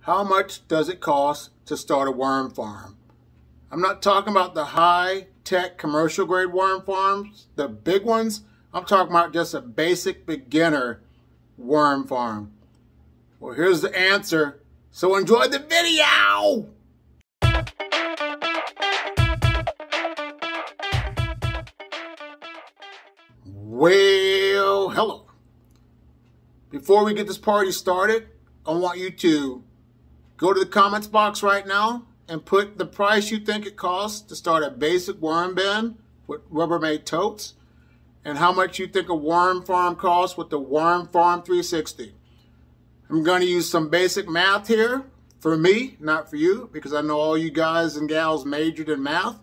How much does it cost to start a worm farm? I'm not talking about the high-tech commercial grade worm farms, the big ones. I'm talking about just a basic beginner worm farm. Well, here's the answer. So enjoy the video! Well, hello. Before we get this party started, I want you to go to the comments box right now and put the price you think it costs to start a basic worm bin with Rubbermaid totes and how much you think a worm farm costs with the Worm Farm 360. I'm going to use some basic math here for me, not for you, because I know all you guys and gals majored in math,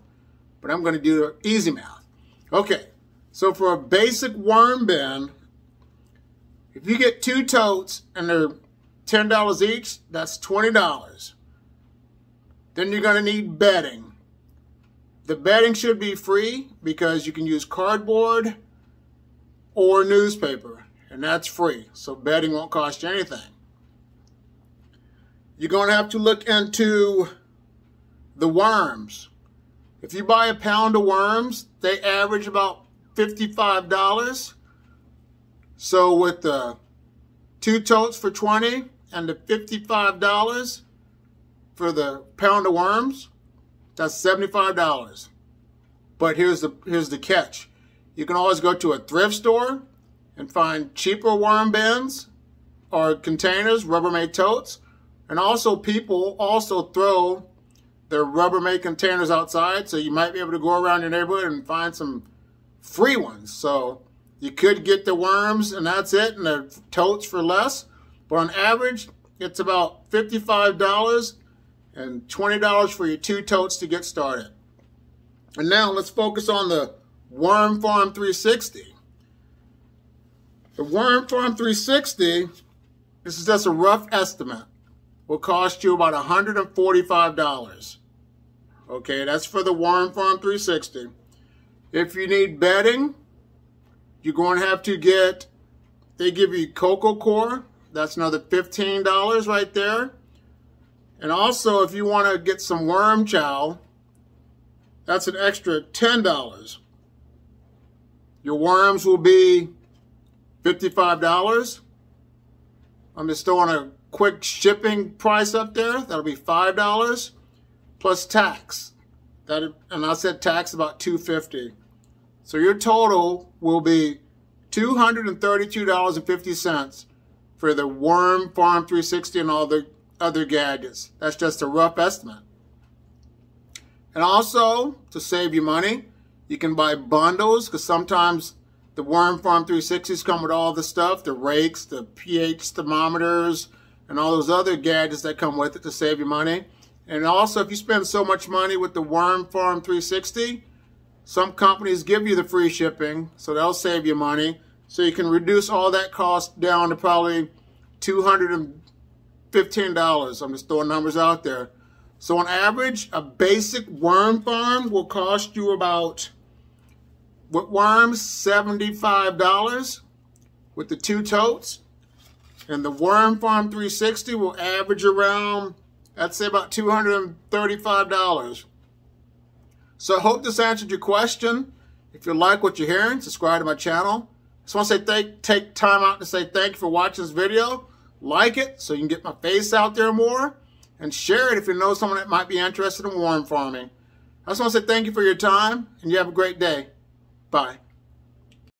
but I'm going to do easy math. Okay, so for a basic worm bin, if you get 2 totes and they're $10 each, that's $20. Then you're going to need bedding. The bedding should be free because you can use cardboard or newspaper, and that's free. So bedding won't cost you anything. You're going to have to look into the worms. If you buy a pound of worms, they average about $55. So with the 2 totes for $20 and the $55 for the pound of worms, that's $75. But here's the catch. You can always go to a thrift store and find cheaper worm bins or containers, Rubbermaid totes. And also people also throw their Rubbermaid containers outside, so you might be able to go around your neighborhood and find some free ones. So you could get the worms and that's it, and the totes for less. But on average, it's about $55 and $20 for your 2 totes to get started. And now let's focus on the Worm Farm 360. The Worm Farm 360, this is just a rough estimate, will cost you about $145. Okay, that's for the Worm Farm 360. If you need bedding, you're going to have to get, they give you cocoa core. That's another $15 right there. And also, if you want to get some worm chow, that's an extra $10. Your worms will be $55. I'm just throwing a quick shipping price up there. That'll be $5 plus tax. And I said tax about $250. So your total will be $232.50 for the Worm Farm 360 and all the other gadgets. That's just a rough estimate. And also, to save you money, you can buy bundles, because sometimes the Worm Farm 360s come with all the stuff, the rakes, the pH thermometers, and all those other gadgets that come with it to save you money. And also, if you spend so much money with the Worm Farm 360, some companies give you the free shipping, so they'll save you money. So you can reduce all that cost down to probably $215. I'm just throwing numbers out there. So on average, a basic worm farm will cost you about, with worms, $75 with the 2 totes. And the Worm Farm 360 will average around, I'd say about $235. So I hope this answered your question. If you like what you're hearing, subscribe to my channel. I just want to say take time out to say thank you for watching this video. Like it so you can get my face out there more. And share it if you know someone that might be interested in worm farming. I just want to say thank you for your time, and you have a great day. Bye.